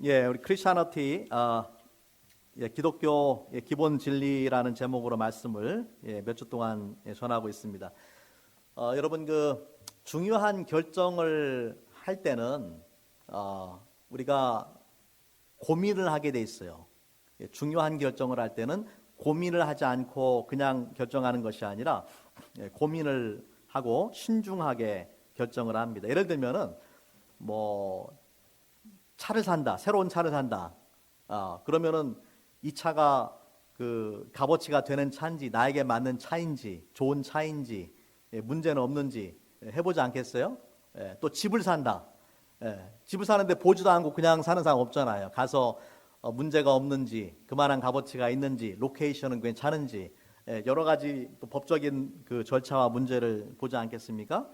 우리 크리스천어티 기독교 기본 진리라는 제목으로 말씀을 몇 주 동안 전하고 있습니다. 여러분 중요한 결정을 할 때는 우리가 고민을 하게 돼 있어요. 중요한 결정을 할 때는 고민을 하지 않고 그냥 결정하는 것이 아니라 고민을 하고 신중하게 결정을 합니다. 예를 들면은 차를 산다, 새로운 차를 산다. 그러면은 이 차가 값어치가 되는 차인지, 나에게 맞는 차인지, 좋은 차인지, 문제는 없는지 해보지 않겠어요? 또 집을 산다. 집을 사는데 보지도 않고 그냥 사는 사람 없잖아요. 가서 문제가 없는지, 그만한 값어치가 있는지, 로케이션은 괜찮은지, 여러 가지 또 법적인 절차와 문제를 보지 않겠습니까?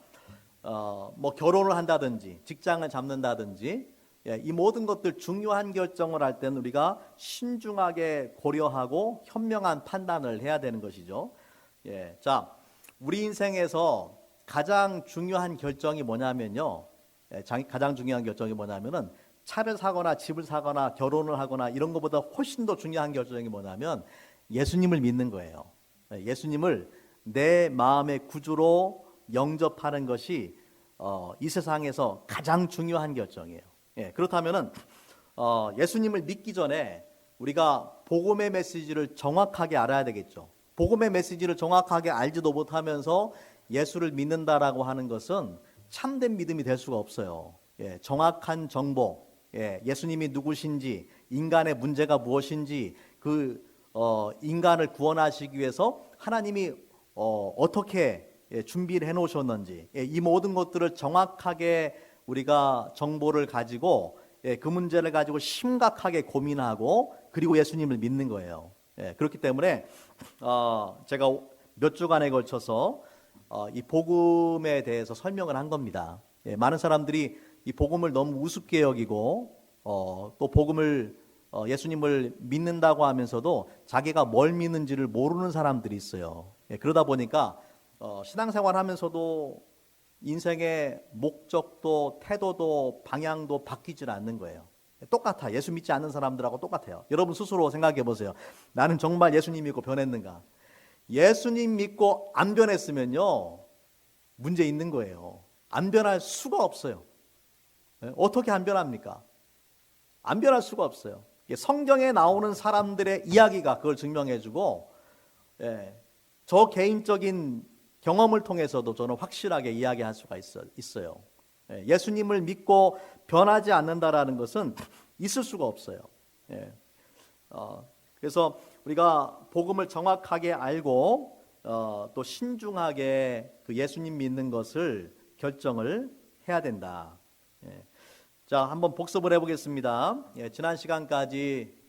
결혼을 한다든지, 직장을 잡는다든지, 이 모든 것들 중요한 결정을 할 때는 우리가 신중하게 고려하고 현명한 판단을 해야 되는 것이죠. 자, 우리 인생에서 가장 중요한 결정이 뭐냐면요. 가장 중요한 결정이 뭐냐면은 차를 사거나 집을 사거나 결혼을 하거나 이런 것보다 훨씬 더 중요한 결정이 뭐냐면 예수님을 믿는 거예요. 예수님을 내 마음의 구주로 영접하는 것이 이 세상에서 가장 중요한 결정이에요. 그렇다면은 예수님을 믿기 전에 우리가 복음의 메시지를 정확하게 알아야 되겠죠. 복음의 메시지를 정확하게 알지도 못하면서 예수를 믿는다라고 하는 것은 참된 믿음이 될 수가 없어요. 정확한 정보, 예수님이 누구신지, 인간의 문제가 무엇인지, 인간을 구원하시기 위해서 하나님이 어떻게 준비를 해놓으셨는지, 이 모든 것들을 정확하게 우리가 정보를 가지고 그 문제를 가지고 심각하게 고민하고 그리고 예수님을 믿는 거예요. 그렇기 때문에 제가 몇 주간에 걸쳐서 이 복음에 대해서 설명을 한 겁니다. 많은 사람들이 이 복음을 너무 우습게 여기고 또 복음을 예수님을 믿는다고 하면서도 자기가 뭘 믿는지를 모르는 사람들이 있어요. 그러다 보니까 신앙생활 하면서도 인생의 목적도 태도도 방향도 바뀌질 않는 거예요. 똑같아. 예수 믿지 않는 사람들하고 똑같아요. 여러분 스스로 생각해 보세요. 나는 정말 예수님 믿고 변했는가? 예수님 믿고 안 변했으면요 문제 있는 거예요. 안 변할 수가 없어요. 어떻게 안 변합니까? 안 변할 수가 없어요. 성경에 나오는 사람들의 이야기가 그걸 증명해주고 저 개인적인 경험을 통해서도 저는 확실하게 이야기할 수가 있어요. 예수님을 믿고 변하지 않는다라는 것은 있을 수가 없어요. 그래서 우리가 복음을 정확하게 알고 또 신중하게 예수님 믿는 것을 결정을 해야 된다. 자, 한번 복습을 해보겠습니다. 지난 시간까지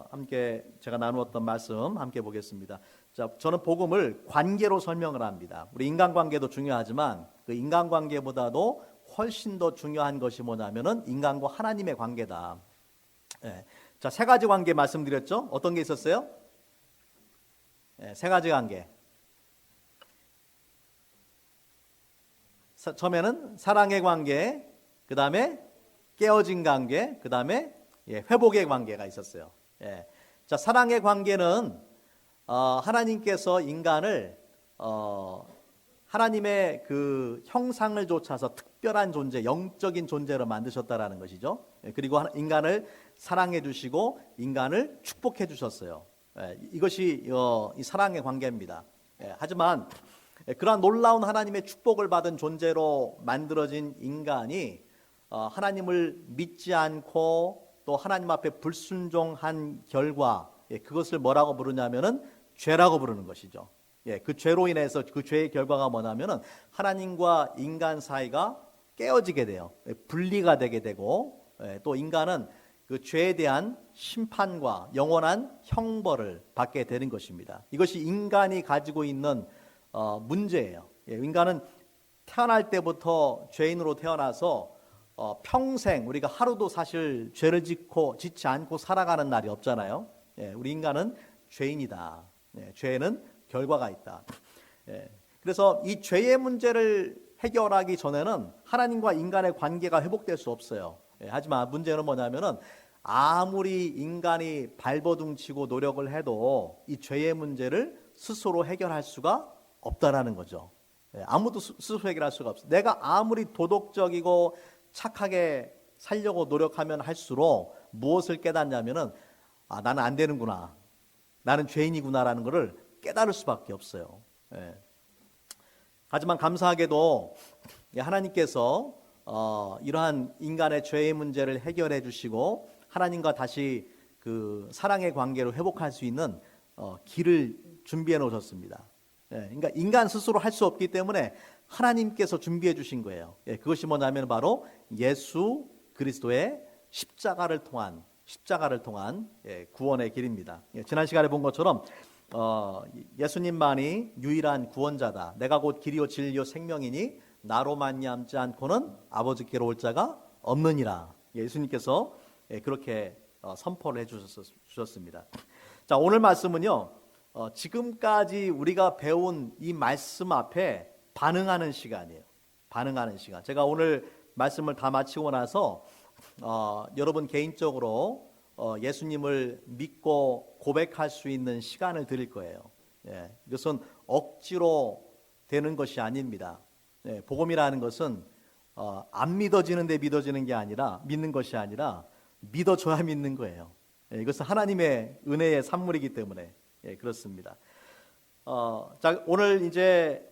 함께 제가 나누었던 말씀 함께 보겠습니다. 자, 저는 복음을 관계로 설명을 합니다. 우리 인간관계도 중요하지만 그 인간관계보다도 훨씬 더 중요한 것이 뭐냐면은 인간과 하나님의 관계다. 자, 세 가지 관계 말씀드렸죠? 어떤 게 있었어요? 세 가지 관계. 처음에는 사랑의 관계, 그 다음에 깨어진 관계, 그 다음에 회복의 관계가 있었어요. 자, 사랑의 관계는 하나님께서 인간을 하나님의 형상을 좇아서 특별한 존재, 영적인 존재로 만드셨다라는 것이죠. 그리고 인간을 사랑해 주시고 인간을 축복해 주셨어요. 이것이 이 사랑의 관계입니다. 하지만 그러한 놀라운 하나님의 축복을 받은 존재로 만들어진 인간이 하나님을 믿지 않고 또 하나님 앞에 불순종한 결과 그것을 뭐라고 부르냐면은 죄라고 부르는 것이죠. 그 죄로 인해서 그 죄의 결과가 뭐냐면은 하나님과 인간 사이가 깨어지게 돼요. 분리가 되게 되고 또 인간은 그 죄에 대한 심판과 영원한 형벌을 받게 되는 것입니다. 이것이 인간이 가지고 있는 문제예요. 인간은 태어날 때부터 죄인으로 태어나서 평생 우리가 하루도 사실 죄를 짓지 않고 살아가는 날이 없잖아요. 우리 인간은 죄인이다. 죄에는 결과가 있다. 그래서 이 죄의 문제를 해결하기 전에는 하나님과 인간의 관계가 회복될 수 없어요. 하지만 문제는 뭐냐면은 아무리 인간이 발버둥치고 노력을 해도 이 죄의 문제를 스스로 해결할 수가 없다라는 거죠. 아무도 스스로 해결할 수가 없어. 내가 아무리 도덕적이고 착하게 살려고 노력하면 할수록 무엇을 깨닫냐면은 나는 안 되는구나. 나는 죄인이구나라는 것을 깨달을 수밖에 없어요. 하지만 감사하게도 하나님께서 이러한 인간의 죄의 문제를 해결해 주시고 하나님과 다시 그 사랑의 관계로 회복할 수 있는 길을 준비해 놓으셨습니다. 그러니까 인간 스스로 할 수 없기 때문에 하나님께서 준비해 주신 거예요. 그것이 뭐냐면 바로 예수 그리스도의 십자가를 통한 구원의 길입니다. 지난 시간에 본 것처럼 예수님만이 유일한 구원자다. 내가 곧 길이요 진리요 생명이니 나로 말미암지 않고는 아버지께로 올 자가 없느니라. 예수님께서 그렇게 선포를 해주셨습니다. 자, 오늘 말씀은요, 지금까지 우리가 배운 이 말씀 앞에 반응하는 시간이에요. 반응하는 시간. 제가 오늘 말씀을 다 마치고 나서 여러분 개인적으로 예수님을 믿고 고백할 수 있는 시간을 드릴 거예요. 이것은 억지로 되는 것이 아닙니다. 복음이라는 것은 안 믿어지는데 믿어지는 게 아니라 믿는 것이 아니라 믿어줘야 믿는 거예요. 이것은 하나님의 은혜의 산물이기 때문에 그렇습니다. 자, 오늘 이제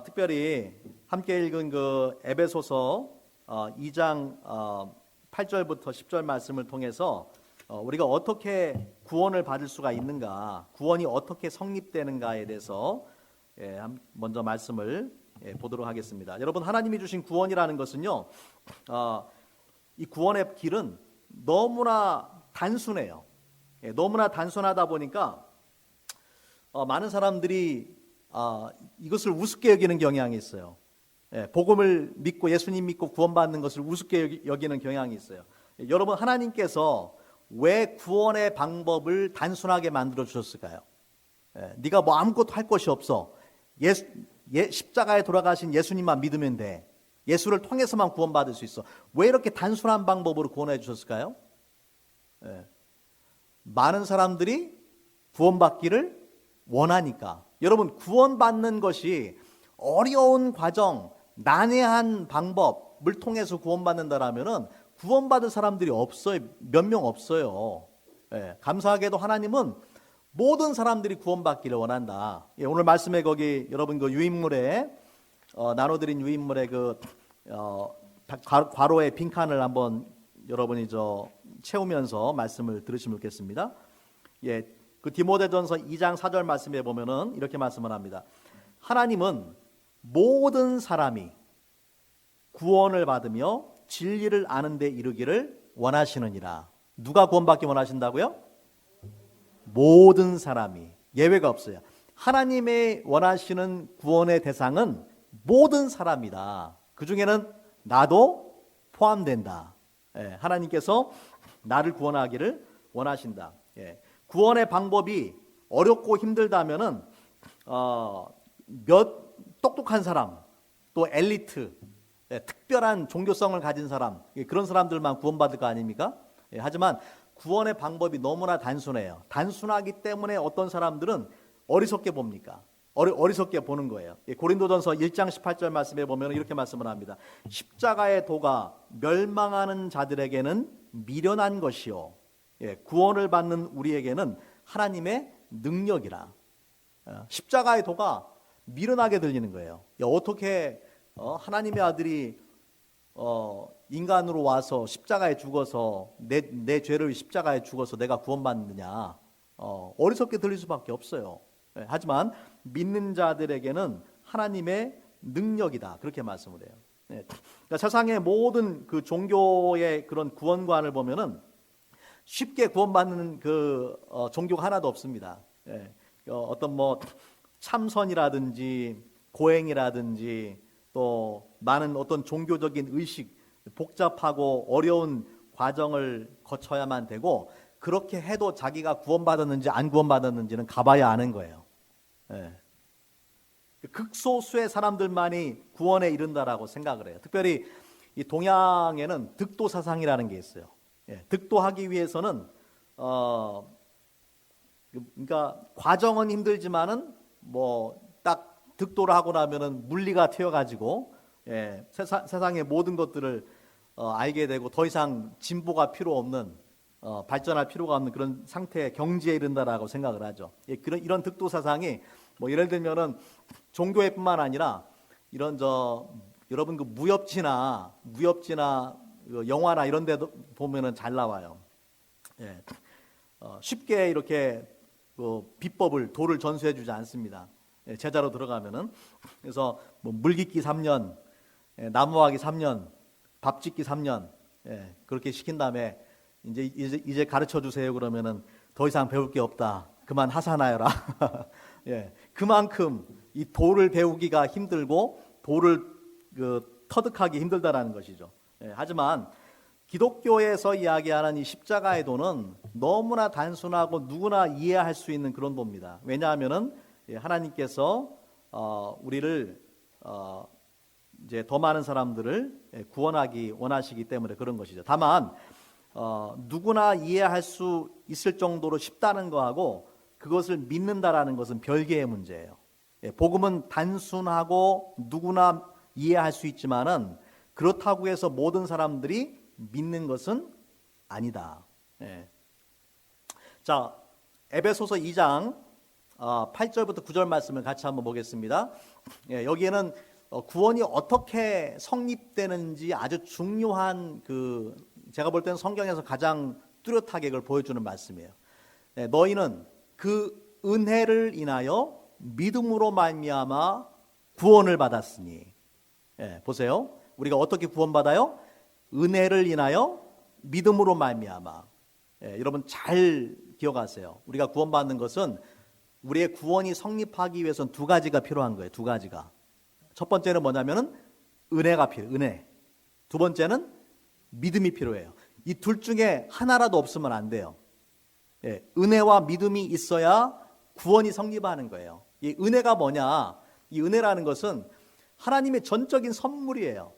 특별히 함께 읽은 그 에베소서 2장 8절부터 10절 말씀을 통해서 우리가 어떻게 구원을 받을 수가 있는가, 구원이 어떻게 성립되는가에 대해서 먼저 말씀을 보도록 하겠습니다. 여러분, 하나님이 주신 구원이라는 것은요, 이 구원의 길은 너무나 단순해요. 너무나 단순하다 보니까 많은 사람들이 이것을 우습게 여기는 경향이 있어요. 복음을 믿고 예수님 믿고 구원받는 것을 우습게 여기는 경향이 있어요. 여러분, 하나님께서 왜 구원의 방법을 단순하게 만들어 주셨을까요? 네가 뭐 아무것도 할 것이 없어. 십자가에 돌아가신 예수님만 믿으면 돼. 예수를 통해서만 구원받을 수 있어. 왜 이렇게 단순한 방법으로 구원해 주셨을까요? 많은 사람들이 구원받기를 원하니까. 여러분, 구원받는 것이 어려운 과정, 난해한 방법을 통해서 구원받는다라면은 구원받을 사람들이 없어요. 몇 명 없어요. 감사하게도 하나님은 모든 사람들이 구원받기를 원한다. 오늘 말씀에 거기 여러분 그 유인물에 나눠드린 유인물의 그 괄호의 빈칸을 한번 여러분이 채우면서 말씀을 들으시면 좋겠습니다. 그 디모데전서 2장 4절 말씀에 보면은 이렇게 말씀을 합니다. 하나님은 모든 사람이 구원을 받으며 진리를 아는 데 이르기를 원하시느니라. 누가 구원받기 원하신다고요? 모든 사람이, 예외가 없어요. 하나님의 원하시는 구원의 대상은 모든 사람이다. 그 중에는 나도 포함된다. 하나님께서 나를 구원하기를 원하신다. 구원의 방법이 어렵고 힘들다면은 몇 똑똑한 사람, 또 엘리트, 특별한 종교성을 가진 사람, 그런 사람들만 구원받을 거 아닙니까? 하지만 구원의 방법이 너무나 단순해요. 단순하기 때문에 어떤 사람들은 어리석게 봅니까? 어리석게 보는 거예요. 고린도전서 1장 18절 말씀에 보면 이렇게 말씀을 합니다. 십자가의 도가 멸망하는 자들에게는 미련한 것이요, 구원을 받는 우리에게는 하나님의 능력이라. 십자가의 도가 미련하게 들리는 거예요. 어떻게 하나님의 아들이 인간으로 와서 십자가에 죽어서 내 죄를 십자가에 죽어서 내가 구원받느냐, 어리석게 들릴 수밖에 없어요. 하지만 믿는 자들에게는 하나님의 능력이다, 그렇게 말씀을 해요. 그러니까 세상의 모든 그 종교의 그런 구원관을 보면은 쉽게 구원받는 그 종교가 하나도 없습니다. 어떤 뭐 참선이라든지 고행이라든지 또 많은 어떤 종교적인 의식, 복잡하고 어려운 과정을 거쳐야만 되고, 그렇게 해도 자기가 구원받았는지 안 구원받았는지는 가봐야 아는 거예요. 극소수의 사람들만이 구원에 이른다라고 생각을 해요. 특별히 이 동양에는 득도사상이라는 게 있어요. 득도하기 위해서는 그러니까 과정은 힘들지만은 뭐 딱 득도를 하고 나면은 물리가 튀어가지고 세상의 모든 것들을 알게 되고 더 이상 진보가 필요 없는 발전할 필요가 없는 그런 상태의 경지에 이른다라고 생각을 하죠. 이런 득도 사상이 뭐 예를 들면은 종교회뿐만 아니라 이런 여러분 그 무협지나 그 영화나 이런 데도 보면은 잘 나와요. 쉽게 이렇게 비법을 도를 전수해 주지 않습니다. 제자로 들어가면은 그래서 뭐 물깃기 3년, 나무하기 3년, 밥 짓기 3년 그렇게 시킨 다음에 이제 가르쳐 주세요 그러면은 더 이상 배울 게 없다. 그만 하사나여라. 그만큼 이 도를 배우기가 힘들고 도를 터득하기 힘들다라는 것이죠. 하지만 기독교에서 이야기하는 이 십자가의 도는 너무나 단순하고 누구나 이해할 수 있는 그런 도입니다. 왜냐하면은 하나님께서 우리를 이제 더 많은 사람들을 구원하기 원하시기 때문에 그런 것이죠. 다만 누구나 이해할 수 있을 정도로 쉽다는 거하고 그것을 믿는다라는 것은 별개의 문제예요. 복음은 단순하고 누구나 이해할 수 있지만은 그렇다고 해서 모든 사람들이 믿는 것은 아니다. 자, 에베소서 2장 8절부터 9절 말씀을 같이 한번 보겠습니다. 여기에는 구원이 어떻게 성립되는지 아주 중요한 제가 볼 때는 성경에서 가장 뚜렷하게 그걸 보여주는 말씀이에요. 너희는 그 은혜를 인하여 믿음으로 말미암아 구원을 받았으니. 보세요. 우리가 어떻게 구원받아요? 은혜를 인하여 믿음으로 말미암아. 여러분 잘 기억하세요. 우리가 구원받는 것은 우리의 구원이 성립하기 위해서는 두 가지가 필요한 거예요. 두 가지가. 첫 번째는 뭐냐면은 은혜가 필요해요. 은혜. 두 번째는 믿음이 필요해요. 이 둘 중에 하나라도 없으면 안 돼요. 은혜와 믿음이 있어야 구원이 성립하는 거예요. 이 은혜가 뭐냐? 이 은혜라는 것은 하나님의 전적인 선물이에요.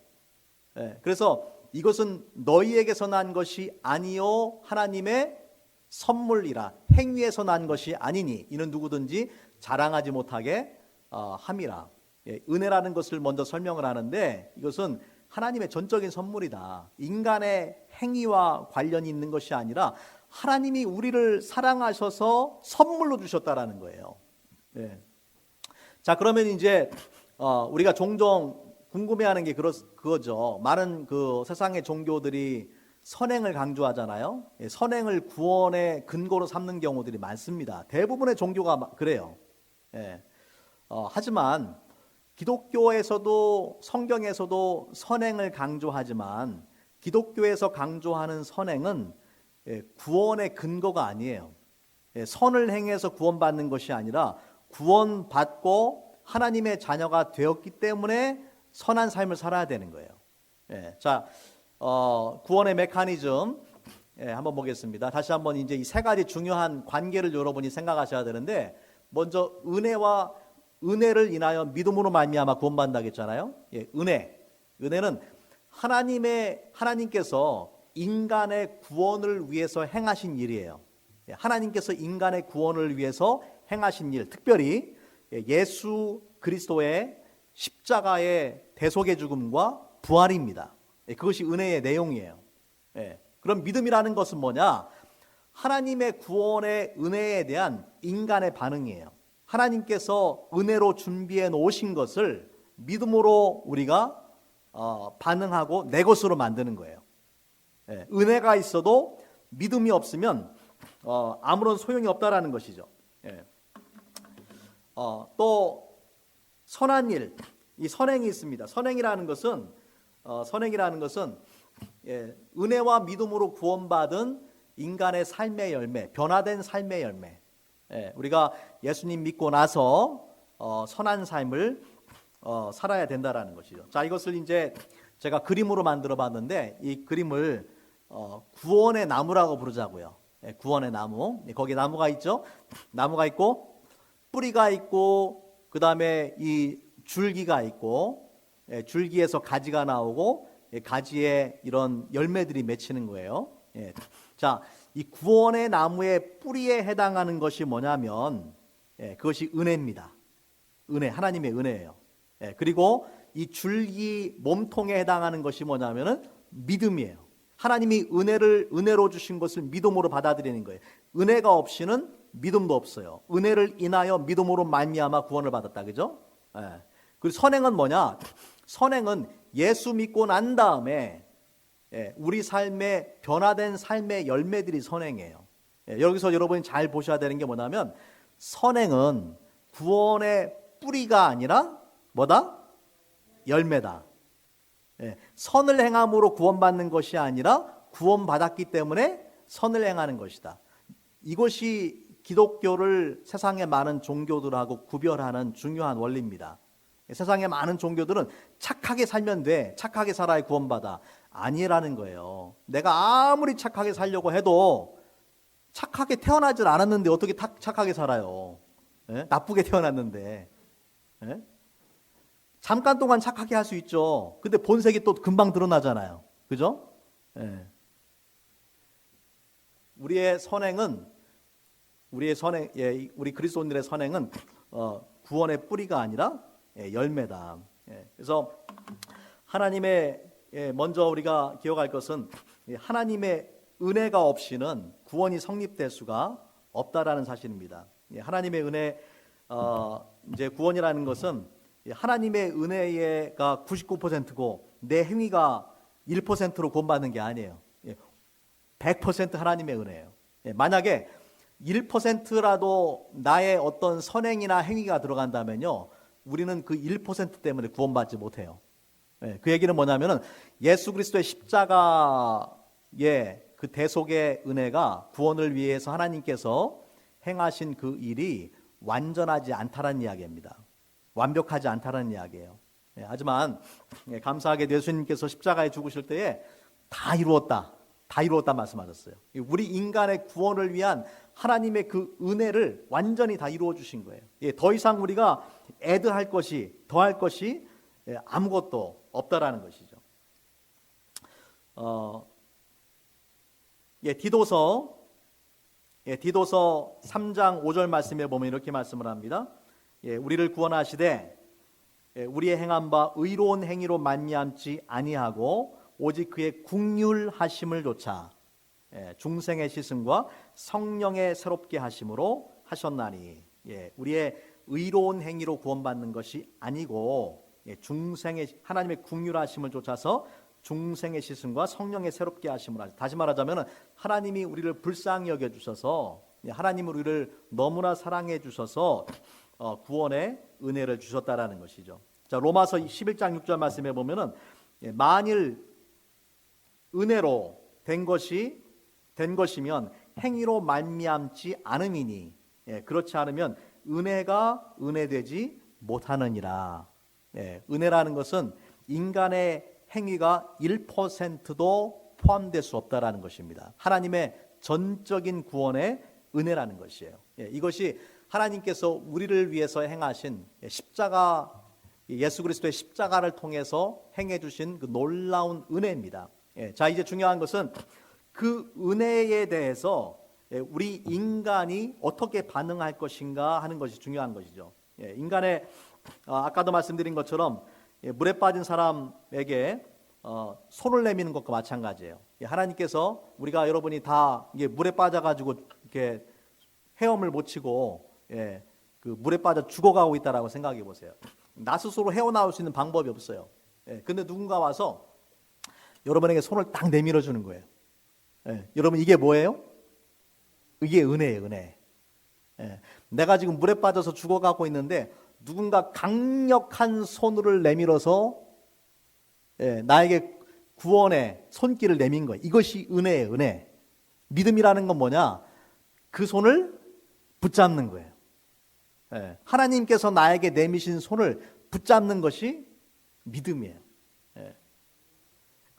그래서 이것은 너희에게서 난 것이 아니요 하나님의 선물이라 행위에서 난 것이 아니니 이는 누구든지 자랑하지 못하게 함이라. 은혜라는 것을 먼저 설명을 하는데 이것은 하나님의 전적인 선물이다. 인간의 행위와 관련이 있는 것이 아니라 하나님이 우리를 사랑하셔서 선물로 주셨다라는 거예요. 자, 그러면 이제 우리가 종종 궁금해하는 게 그거죠. 많은 세상의 종교들이 선행을 강조하잖아요. 선행을 구원의 근거로 삼는 경우들이 많습니다. 대부분의 종교가 그래요. 하지만 기독교에서도 성경에서도 선행을 강조하지만 기독교에서 강조하는 선행은 구원의 근거가 아니에요. 선을 행해서 구원받는 것이 아니라 구원받고 하나님의 자녀가 되었기 때문에 선한 삶을 살아야 되는 거예요. 자, 구원의 메커니즘 한번 보겠습니다. 다시 한번 이제 이 세 가지 중요한 관계를 여러분이 생각하셔야 되는데 먼저 은혜를 인하여 믿음으로 말미암아 구원받는다고 했잖아요. 은혜는 하나님께서 인간의 구원을 위해서 행하신 일이에요. 하나님께서 인간의 구원을 위해서 행하신 일, 특별히 예수 그리스도의 십자가의 대속의 죽음과 부활입니다. 그것이 은혜의 내용이에요. 그럼 믿음이라는 것은 뭐냐? 하나님의 구원의 은혜에 대한 인간의 반응이에요. 하나님께서 은혜로 준비해 놓으신 것을 믿음으로 우리가 반응하고 내 것으로 만드는 거예요. 은혜가 있어도 믿음이 없으면 아무런 소용이 없다라는 것이죠. 또 선한 일, 이 선행이 있습니다. 선행이라는 것은 은혜와 믿음으로 구원받은 인간의 삶의 열매, 변화된 삶의 열매. 우리가 예수님 믿고 나서 선한 삶을 살아야 된다라는 것이죠. 자, 이것을 이제 제가 그림으로 만들어 봤는데 이 그림을 구원의 나무라고 부르자고요. 구원의 나무. 거기 나무가 있죠. 나무가 있고 뿌리가 있고 그 다음에 이 줄기가 있고 줄기에서 가지가 나오고 가지에 이런 열매들이 맺히는 거예요. 예. 자, 이 구원의 나무의 뿌리에 해당하는 것이 뭐냐면 그것이 은혜입니다. 은혜, 하나님의 은혜예요. 그리고 이 줄기 몸통에 해당하는 것이 뭐냐면은 믿음이에요. 하나님이 은혜로 주신 것을 믿음으로 받아들이는 거예요. 은혜가 없이는 믿음도 없어요. 은혜를 인하여 믿음으로 말미암아 구원을 받았다, 그죠? 그리고 선행은 뭐냐? 선행은 예수 믿고 난 다음에 우리 삶의 변화된 삶의 열매들이 선행이에요. 여기서 여러분이 잘 보셔야 되는 게 뭐냐면 선행은 구원의 뿌리가 아니라 뭐다? 열매다. 선을 행함으로 구원받는 것이 아니라 구원받았기 때문에 선을 행하는 것이다. 이것이 기독교를 세상의 많은 종교들하고 구별하는 중요한 원리입니다. 세상의 많은 종교들은 착하게 살면 돼, 착하게 살아야 구원받아. 아니라는 거예요. 내가 아무리 착하게 살려고 해도 착하게 태어나질 않았는데 어떻게 착하게 살아요? 나쁘게 태어났는데. 잠깐 동안 착하게 할 수 있죠. 근데 본색이 또 금방 드러나잖아요. 그죠? 우리 그리스도인들의 선행은 구원의 뿌리가 아니라 열매다. 그래서 먼저 우리가 기억할 것은 하나님의 은혜가 없이는 구원이 성립될 수가 없다라는 사실입니다. 하나님의 은혜, 이제 구원이라는 것은 하나님의 은혜가 99%고 내 행위가 1%로 구원받는 게 아니에요. 100% 하나님의 은혜예요. 만약에 1%라도 나의 어떤 선행이나 행위가 들어간다면요, 우리는 그 1% 때문에 구원받지 못해요. 그 얘기는 뭐냐면은 예수 그리스도의 십자가의 그 대속의 은혜가 구원을 위해서 하나님께서 행하신 그 일이 완전하지 않다라는 이야기입니다. 완벽하지 않다라는 이야기예요. 하지만 감사하게 예수님께서 십자가에 죽으실 때에 다 이루었다 말씀하셨어요. 우리 인간의 구원을 위한 하나님의 그 은혜를 완전히 다 이루어 주신 거예요. 더 이상 우리가 더할 것이 아무것도 없다라는 것이죠. 디도서 3장 5절 말씀에 보면 이렇게 말씀을 합니다. 우리를 구원하시되 우리의 행한 바 의로운 행위로 말미암지 아니하고 오직 그의 긍휼하심을 조차 중생의 시승과 성령의 새롭게 하심으로 하셨나니. 우리의 의로운 행위로 구원받는 것이 아니고 하나님의 긍휼하심을 쫓아서 중생의 시승과 성령의 새롭게 하심을 하셨다. 다시 말하자면 하나님이 우리를 불쌍히 여겨 주셔서, 하나님은 우리를 너무나 사랑해 주셔서 구원의 은혜를 주셨다라는 것이죠. 자, 로마서 11장 6절 말씀에 보면은 만일 은혜로 된 것이면 행위로 말미암지 않음이니 그렇지 않으면 은혜가 은혜되지 못하느니라. 은혜라는 것은 인간의 행위가 1%도 포함될 수 없다라는 것입니다. 하나님의 전적인 구원의 은혜라는 것이에요. 이것이 하나님께서 우리를 위해서 행하신 예수 그리스도의 십자가를 통해서 행해 주신 그 놀라운 은혜입니다. 자, 이제 중요한 것은 그 은혜에 대해서 우리 인간이 어떻게 반응할 것인가 하는 것이 중요한 것이죠. 인간의 아까도 말씀드린 것처럼 물에 빠진 사람에게 손을 내미는 것과 마찬가지예요. 하나님께서 여러분이 다 물에 빠져가지고 이렇게 헤엄을 못 치고 그 물에 빠져 죽어가고 있다라고 생각해 보세요. 나 스스로 헤어나올 수 있는 방법이 없어요. 근데 누군가 와서 여러분에게 손을 딱 내밀어 주는 거예요. 여러분, 이게 뭐예요? 이게 은혜예요, 은혜. 내가 지금 물에 빠져서 죽어가고 있는데 누군가 강력한 손을 내밀어서 나에게 구원의 손길을 내민 거예요. 이것이 은혜예요, 은혜. 믿음이라는 건 뭐냐? 그 손을 붙잡는 거예요. 하나님께서 나에게 내미신 손을 붙잡는 것이 믿음이에요.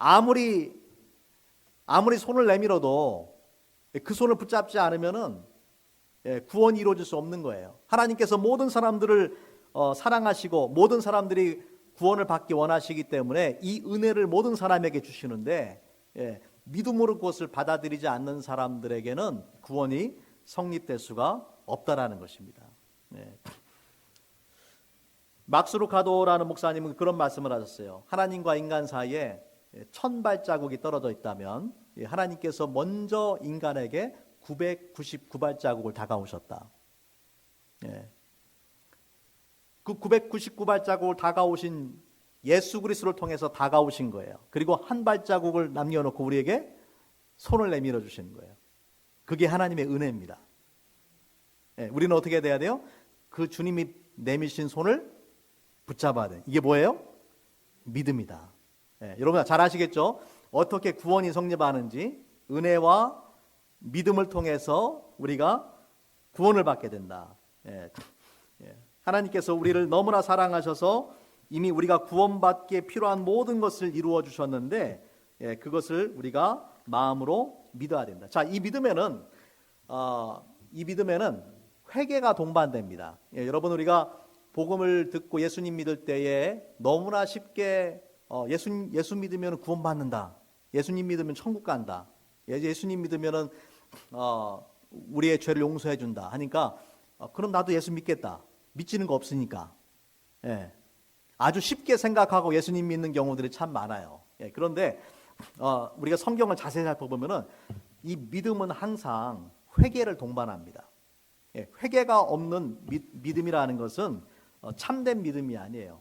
아무리 손을 내밀어도 그 손을 붙잡지 않으면은 구원이 이루어질 수 없는 거예요. 하나님께서 모든 사람들을 사랑하시고 모든 사람들이 구원을 받기 원하시기 때문에 이 은혜를 모든 사람에게 주시는데 믿음으로 그것을 받아들이지 않는 사람들에게는 구원이 성립될 수가 없다라는 것입니다. 네. 막스 루카도라는 목사님은 그런 말씀을 하셨어요. 하나님과 인간 사이에 1000발자국이 떨어져 있다면 하나님께서 먼저 인간에게 999발자국을 다가오셨다. 그 999발자국을 다가오신 예수 그리스도를 통해서 다가오신 거예요. 그리고 한 발자국을 남겨놓고 우리에게 손을 내밀어 주시는 거예요. 그게 하나님의 은혜입니다. 우리는 어떻게 돼야 돼요? 그 주님이 내미신 손을 붙잡아야 돼요. 이게 뭐예요? 믿음이다. 여러분 잘 아시겠죠? 어떻게 구원이 성립하는지. 은혜와 믿음을 통해서 우리가 구원을 받게 된다. 하나님께서 우리를 너무나 사랑하셔서 이미 우리가 구원받기에 필요한 모든 것을 이루어 주셨는데 그것을 우리가 마음으로 믿어야 된다. 자, 이 믿음에는 회개가 동반됩니다. 여러분 우리가 복음을 듣고 예수님 믿을 때에 너무나 쉽게 예수 믿으면 구원받는다. 예수님 믿으면 천국 간다. 예수님 믿으면은 우리의 죄를 용서해 준다 하니까 그럼 나도 예수 믿겠다. 믿지는 거 없으니까. 아주 쉽게 생각하고 예수님 믿는 경우들이 참 많아요. 그런데 우리가 성경을 자세히 살펴보면은 이 믿음은 항상 회개를 동반합니다. 회개가 없는 믿음이라는 것은 참된 믿음이 아니에요.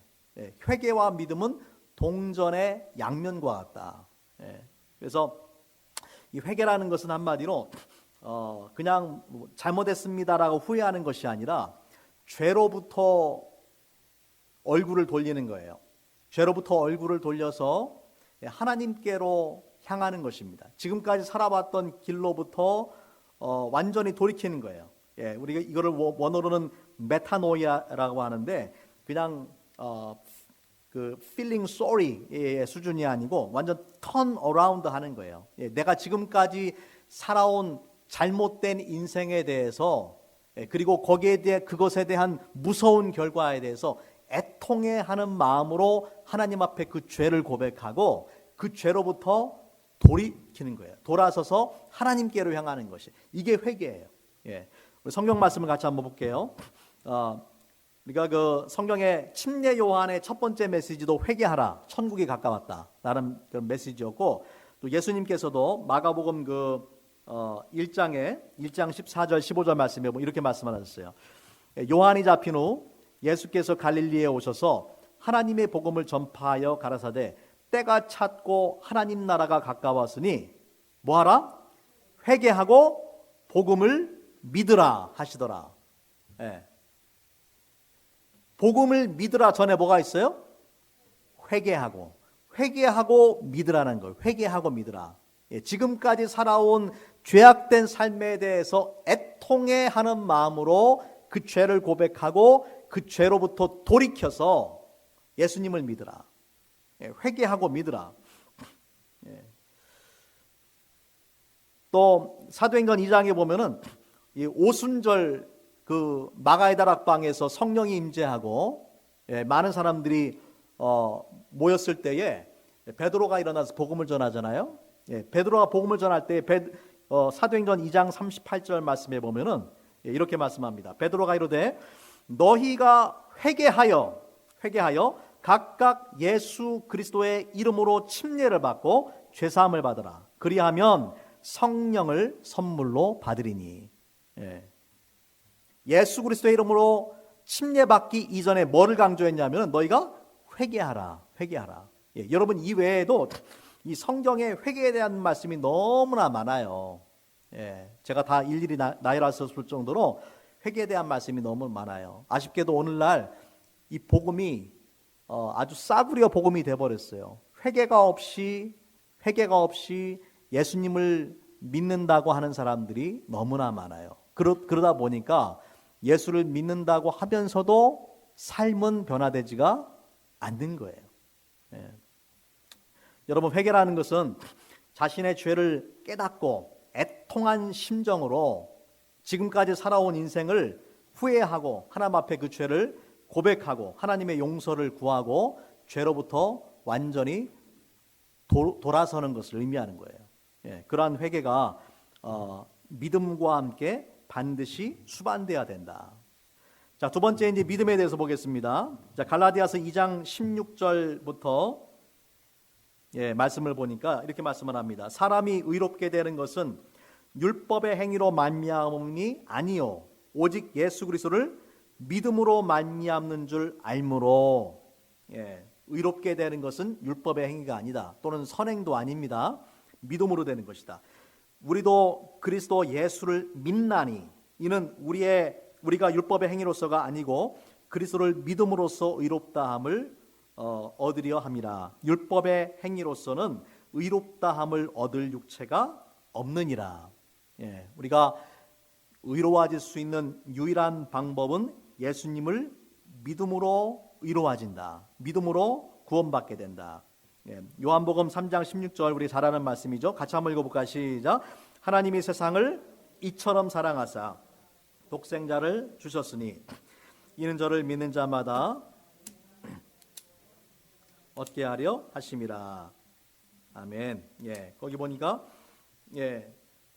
회개와 믿음은 동전의 양면과 같다. 그래서 이 회개라는 것은 한마디로 그냥 잘못했습니다라고 후회하는 것이 아니라 죄로부터 얼굴을 돌리는 거예요. 죄로부터 얼굴을 돌려서 하나님께로 향하는 것입니다. 지금까지 살아왔던 길로부터 완전히 돌이키는 거예요. 우리가 이거를 원어로는 메타노이아라고 하는데 그냥 그 feeling sorry의 수준이 아니고 완전 turn around 하는 거예요. 내가 지금까지 살아온 잘못된 인생에 대해서 그리고 거기에 대해 그것에 대한 무서운 결과에 대해서 애통해하는 마음으로 하나님 앞에 그 죄를 고백하고 그 죄로부터 돌이키는 거예요. 돌아서서 하나님께로 향하는 것이 이게 회개예요. 우리 성경 말씀을 같이 한번 볼게요. 우리가 그 성경의 침례 요한의 첫 번째 메시지도 회개하라, 천국이 가까웠다 라는 그런 메시지였고 또 예수님께서도 마가복음 1장 14절 15절 말씀에 이렇게 말씀하셨어요. 요한이 잡힌 후 예수께서 갈릴리에 오셔서 하나님의 복음을 전파하여 가라사대 때가 찼고 하나님 나라가 가까웠으니 뭐하라? 회개하고 복음을 믿으라 하시더라. 복음을 믿으라 전에 뭐가 있어요? 회개하고 믿으라는 거예요. 회개하고 믿으라. 지금까지 살아온 죄악된 삶에 대해서 애통해하는 마음으로 그 죄를 고백하고 그 죄로부터 돌이켜서 예수님을 믿으라. 회개하고 믿으라. 또 사도행전 2장에 보면은 이 오순절 그 마가의 다락방에서 성령이 임재하고 많은 사람들이 모였을 때에 베드로가 일어나서 복음을 전하잖아요. 베드로가 복음을 전할 때 사도행전 2장 38절 말씀에 보면은 이렇게 말씀합니다. 베드로가 이르되 너희가 회개하여 각각 예수 그리스도의 이름으로 침례를 받고 죄사함을 받으라. 그리하면 성령을 선물로 받으리니. 예수 그리스도의 이름으로 침례받기 이전에 뭐를 강조했냐면 너희가 회개하라. 여러분 이 외에도 이 성경에 회개에 대한 말씀이 너무나 많아요. 제가 다 일일이 나열할 수 없을 정도로 회개에 대한 말씀이 너무 많아요. 아쉽게도 오늘날 이 복음이 아주 싸구려 복음이 돼버렸어요. 회개가 없이 예수님을 믿는다고 하는 사람들이 너무나 많아요. 그러다 보니까 예수를 믿는다고 하면서도 삶은 변화되지가 않는 거예요. 여러분 회개라는 것은 자신의 죄를 깨닫고 애통한 심정으로 지금까지 살아온 인생을 후회하고 하나님 앞에 그 죄를 고백하고 하나님의 용서를 구하고 죄로부터 완전히 돌아서는 것을 의미하는 거예요. 그러한 회개가 믿음과 함께 반드시 수반돼야 된다. 자, 두 번째 이제 믿음에 대해서 보겠습니다. 자, 갈라디아서 2장 16절부터 말씀을 보니까 이렇게 말씀을 합니다. 사람이 의롭게 되는 것은 율법의 행위로 말미암음이 아니요 오직 예수 그리스도를 믿음으로 말미암는 줄 알므로. 의롭게 되는 것은 율법의 행위가 아니다. 또는 선행도 아닙니다. 믿음으로 되는 것이다. 우리도 그리스도 예수를 믿나니 이는 우리가 율법의 행위로서가 아니고 그리스도를 믿음으로써 의롭다함을 얻으려 함이라. 율법의 행위로서는 의롭다함을 얻을 육체가 없느니라. 우리가 의로워질 수 있는 유일한 방법은 예수님을 믿음으로 의로워진다. 믿음으로 구원받게 된다. 요한복음 3장 16절 우리 잘 아는 말씀이죠. 같이 한번 읽어볼까요? 시작. 하나님이 세상을 이처럼 사랑하사 독생자를 주셨으니 이는 저를 믿는 자마다 얻게 하려 하심이라. 아멘. 거기 보니까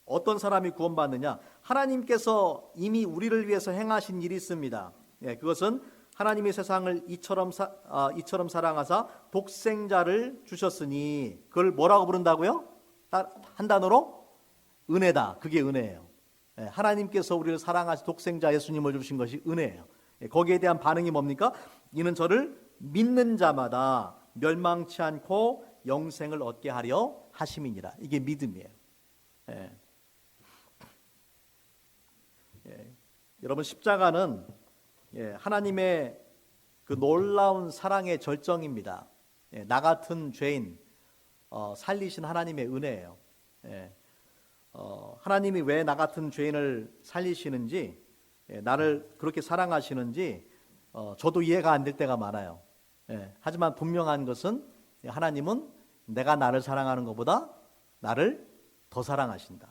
어떤 사람이 구원받느냐? 하나님께서 이미 우리를 위해서 행하신 일이 있습니다. 그것은 하나님이 세상을 이처럼 사랑하사 독생자를 주셨으니 그걸 뭐라고 부른다고요? 한 단어로 은혜다. 그게 은혜예요. 하나님께서 우리를 사랑하신 독생자 예수님을 주신 것이 은혜예요. 거기에 대한 반응이 뭡니까? 이는 저를 믿는 자마다 멸망치 않고 영생을 얻게 하려 하심이니라. 이게 믿음이에요. 여러분, 십자가는 하나님의 그 놀라운 사랑의 절정입니다. 나 같은 죄인 살리신 하나님의 은혜예요. 하나님이 왜 나 같은 죄인을 살리시는지, 나를 그렇게 사랑하시는지 저도 이해가 안 될 때가 많아요. 하지만 분명한 것은 하나님은 내가 나를 사랑하는 것보다 나를 더 사랑하신다.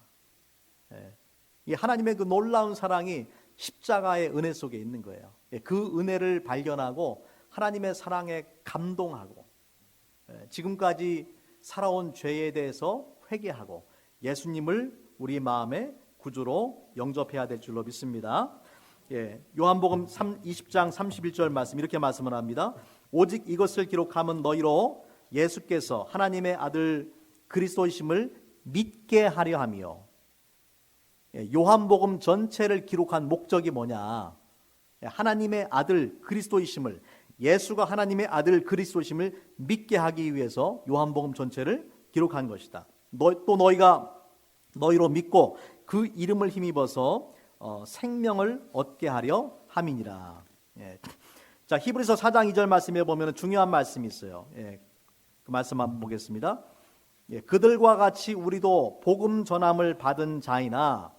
이 하나님의 그 놀라운 사랑이 십자가의 은혜 속에 있는 거예요. 그 은혜를 발견하고 하나님의 사랑에 감동하고 지금까지 살아온 죄에 대해서 회개하고 예수님을 우리 마음의 구주로 영접해야 될 줄로 믿습니다. 요한복음 20장 31절 말씀 이렇게 말씀을 합니다. 오직 이것을 기록함은 너희로 예수께서 하나님의 아들 그리스도이심을 믿게 하려 함이요. 요한복음 전체를 기록한 목적이 뭐냐? 하나님의 아들 그리스도이심을, 예수가 하나님의 아들 그리스도이심을 믿게 하기 위해서 요한복음 전체를 기록한 것이다. 또 너희가 너희로 믿고 그 이름을 힘입어서 생명을 얻게 하려 함이니라. 자, 히브리서 4장 2절 말씀에 보면 중요한 말씀이 있어요. 그 말씀 한번 보겠습니다. 그들과 같이 우리도 복음 전함을 받은 자이나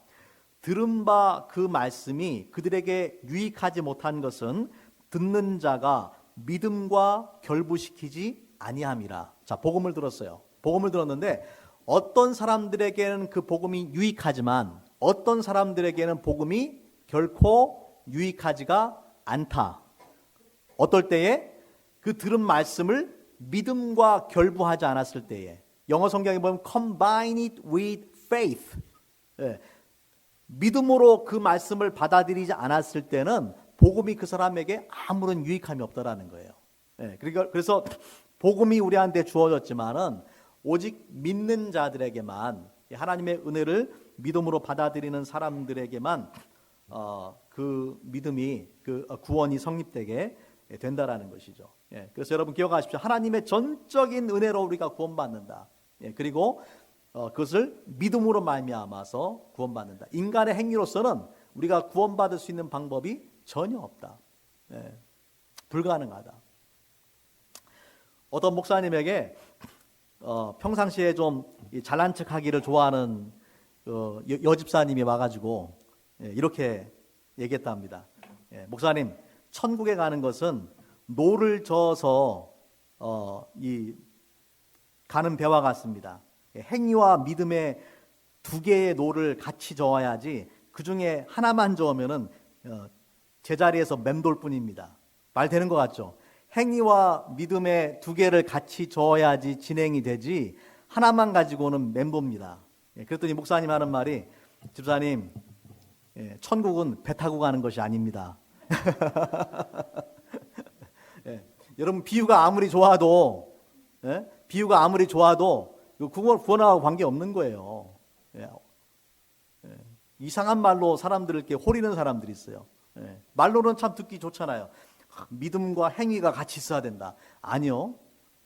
들은 바 그 말씀이 그들에게 유익하지 못한 것은 듣는 자가 믿음과 결부시키지 아니함이라. 자, 복음을 들었어요. 복음을 들었는데 어떤 사람들에게는 그 복음이 유익하지만 어떤 사람들에게는 복음이 결코 유익하지가 않다. 어떨 때에 그 들은 말씀을 믿음과 결부하지 않았을 때에, 영어 성경에 보면 combine it with faith, 믿음으로 그 말씀을 받아들이지 않았을 때는 복음이 그 사람에게 아무런 유익함이 없다라는 거예요. 그래서 복음이 우리한테 주어졌지만은 오직 믿는 자들에게만, 하나님의 은혜를 믿음으로 받아들이는 사람들에게만 그 믿음이, 그 구원이 성립되게 된다라는 것이죠. 그래서 여러분 기억하십시오. 하나님의 전적인 은혜로 우리가 구원받는다. 그리고 그것을 믿음으로 말미암아서 구원받는다. 인간의 행위로서는 우리가 구원받을 수 있는 방법이 전혀 없다. 불가능하다. 어떤 목사님에게 평상시에 좀 잘난 척하기를 좋아하는 여집사님이 와가지고 이렇게 얘기했답니다. 목사님, 천국에 가는 것은 노를 저어서 가는 배와 같습니다. 행위와 믿음의 두 개의 노를 같이 저어야지 그 중에 하나만 저으면은 제자리에서 맴돌 뿐입니다. 말 되는 것 같죠? 행위와 믿음의 두 개를 같이 저어야지 진행이 되지, 하나만 가지고는 멘보입니다. 그랬더니 목사님 하는 말이, 집사님, 천국은 배 타고 가는 것이 아닙니다. 여러분, 비유가 아무리 좋아도 구원하고 관계없는 거예요. 이상한 말로 사람들을 이렇게 호리는 사람들이 있어요. 말로는 참 듣기 좋잖아요. 믿음과 행위가 같이 있어야 된다. 아니요.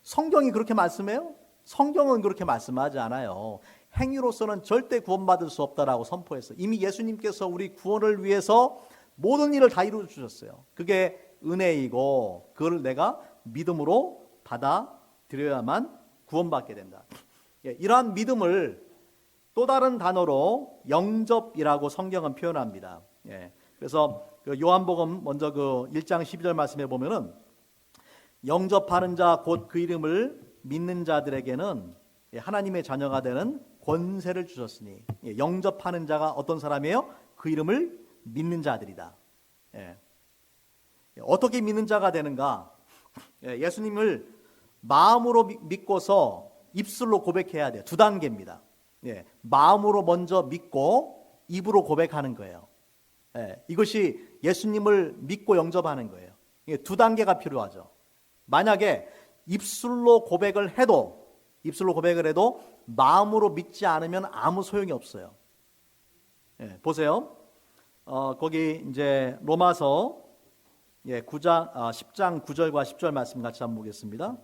성경이 그렇게 말씀해요? 성경은 그렇게 말씀하지 않아요. 행위로서는 절대 구원받을 수 없다라고 선포했어요. 이미 예수님께서 우리 구원을 위해서 모든 일을 다 이루어 주셨어요. 그게 은혜이고 그걸 내가 믿음으로 받아들여야만 구원받게 된다. 이러한 믿음을 또 다른 단어로 영접이라고 성경은 표현합니다. 그래서 요한복음 먼저 1장 12절 말씀해 보면은 영접하는 자 곧 그 이름을 믿는 자들에게는 하나님의 자녀가 되는 권세를 주셨으니, 영접하는 자가 어떤 사람이에요? 그 이름을 믿는 자들이다. 어떻게 믿는 자가 되는가? 예수님을 마음으로 믿고서 입술로 고백해야 돼요. 2단계입니다. 마음으로 먼저 믿고 입으로 고백하는 거예요. 이것이 예수님을 믿고 영접하는 거예요. 2단계가 필요하죠. 만약에 입술로 고백을 해도 마음으로 믿지 않으면 아무 소용이 없어요. 보세요. 거기 이제 로마서 10장 9절과 10절 말씀 같이 한번 보겠습니다.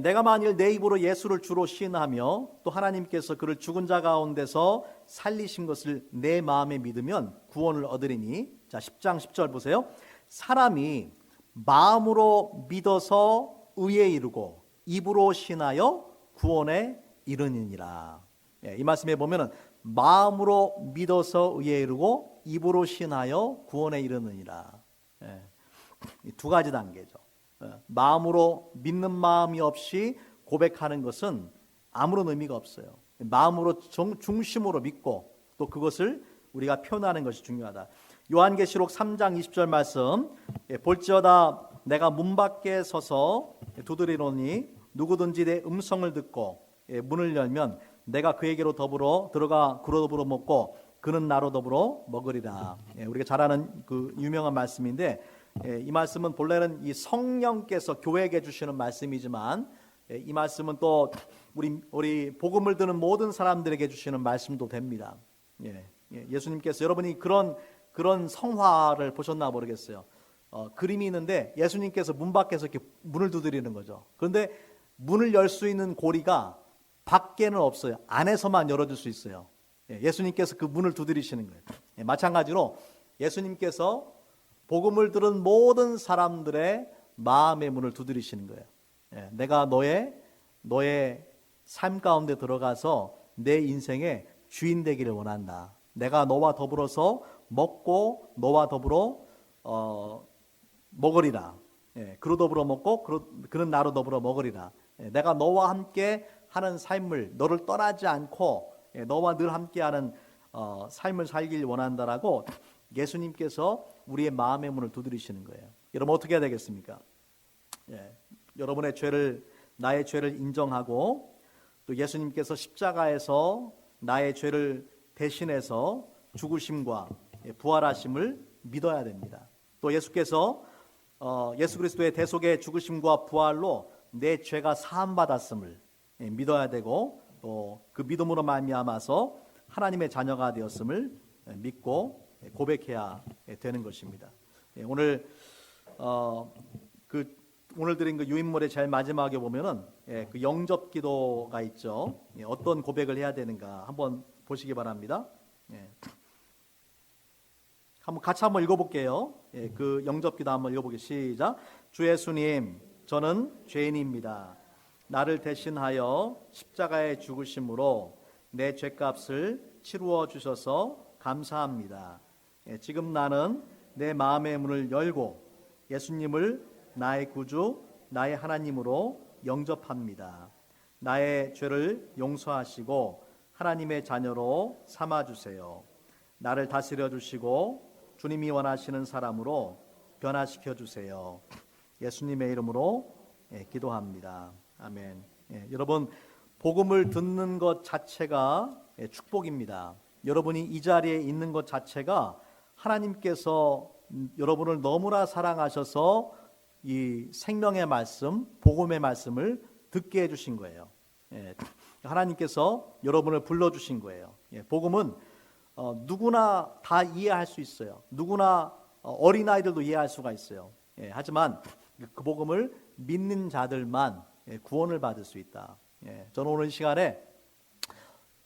내가 만일 내 입으로 예수를 주로 시인하며 또 하나님께서 그를 죽은 자 가운데서 살리신 것을 내 마음에 믿으면 구원을 얻으리니. 자, 10장 10절 보세요. 사람이 마음으로 믿어서 의에 이르고 입으로 신하여 구원에 이르느니라. 이 말씀에 보면은 마음으로 믿어서 의에 이르고 입으로 신하여 구원에 이르느니라. 이 2가지 단계죠. 마음으로 믿는 마음이 없이 고백하는 것은 아무런 의미가 없어요. 마음으로 중심으로 믿고 또 그것을 우리가 표현하는 것이 중요하다. 요한계시록 3장 20절 말씀, 볼지어다 내가 문 밖에 서서 두드리노니 누구든지 내 음성을 듣고 문을 열면 내가 그에게로 더불어 들어가 그로 더불어 먹고 그는 나로 더불어 먹으리라. 우리가 잘 아는 그 유명한 말씀인데, 이 말씀은 본래는 이 성령께서 교회에게 주시는 말씀이지만 이 말씀은 또 우리 복음을 듣는 모든 사람들에게 주시는 말씀도 됩니다. 예수님께서, 여러분이 그런 성화를 보셨나 모르겠어요. 그림이 있는데 예수님께서 문 밖에서 이렇게 문을 두드리는 거죠. 그런데 문을 열 수 있는 고리가 밖에는 없어요. 안에서만 열어줄 수 있어요. 예수님께서 그 문을 두드리시는 거예요. 마찬가지로 예수님께서 복음을 들은 모든 사람들의 마음의 문을 두드리시는 거예요. 내가 너의 삶 가운데 들어가서 내 인생의 주인 되기를 원한다. 내가 너와 더불어서 먹고 너와 더불어 먹으리라. 그로 더불어 먹고 그는 나로 더불어 먹으리라. 내가 너와 함께 하는 삶을, 너를 떠나지 않고 너와 늘 함께하는 삶을 살길 원한다라고 예수님께서 우리의 마음의 문을 두드리시는 거예요. 여러분 어떻게 해야 되겠습니까? 여러분의 나의 죄를 인정하고 또 예수님께서 십자가에서 나의 죄를 대신해서 죽으심과 부활하심을 믿어야 됩니다. 또 예수께서 예수 그리스도의 대속의 죽으심과 부활로 내 죄가 사함받았음을 믿어야 되고 또 그 믿음으로 말미암아서 하나님의 자녀가 되었음을 믿고 고백해야 되는 것입니다. 오늘 드린 그 유인물의 제일 마지막에 보면은 그 영접 기도가 있죠. 어떤 고백을 해야 되는가 한번 보시기 바랍니다. 같이 한번 읽어볼게요. 그 영접 기도 한번 읽어보겠습니다. 시작. 주 예수님, 저는 죄인입니다. 나를 대신하여 십자가에 죽으심으로 내 죄값을 치루어 주셔서 감사합니다. 지금 나는 내 마음의 문을 열고 예수님을 나의 구주, 나의 하나님으로 영접합니다. 나의 죄를 용서하시고 하나님의 자녀로 삼아주세요. 나를 다스려 주시고 주님이 원하시는 사람으로 변화시켜 주세요. 예수님의 이름으로 기도합니다. 아멘. 예, 여러분 복음을 듣는 것 자체가 축복입니다. 여러분이 이 자리에 있는 것 자체가 하나님께서 여러분을 너무나 사랑하셔서 이 생명의 말씀, 복음의 말씀을 듣게 해주신 거예요. 예, 하나님께서 여러분을 불러주신 거예요. 예, 복음은 누구나 다 이해할 수 있어요. 누구나 어린아이들도 이해할 수가 있어요. 예, 하지만 그 복음을 믿는 자들만 구원을 받을 수 있다. 예, 저는 오늘 시간에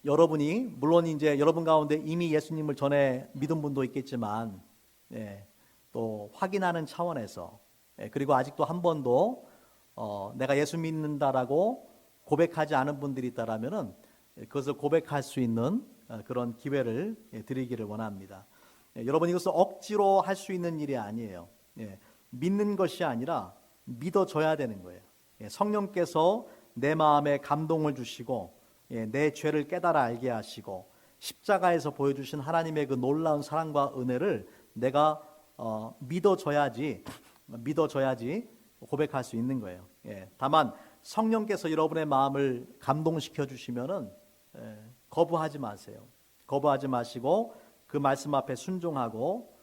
여러분이 물론 이제 여러분 가운데 이미 예수님을 전에 믿은 분도 있겠지만 또 확인하는 차원에서 그리고 아직도 한 번도 내가 예수 믿는다라고 고백하지 않은 분들이 있다라면은 그것을 고백할 수 있는 그런 기회를 드리기를 원합니다. 여러분 이것을 억지로 할 수 있는 일이 아니에요. 믿는 것이 아니라 믿어줘야 되는 거예요. 성령께서 내 마음에 감동을 주시고 내 죄를 깨달아 알게 하시고 십자가에서 보여주신 하나님의 그 놀라운 사랑과 은혜를 내가 믿어줘야지 고백할 수 있는 거예요. 다만 성령께서 여러분의 마음을 감동시켜 주시면은 거부하지 마세요. 거부하지 마시고 그 말씀 앞에 순종하고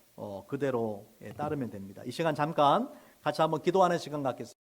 그대로 따르면 됩니다. 이 시간 잠깐 같이 한번 기도하는 시간 갖겠습니다.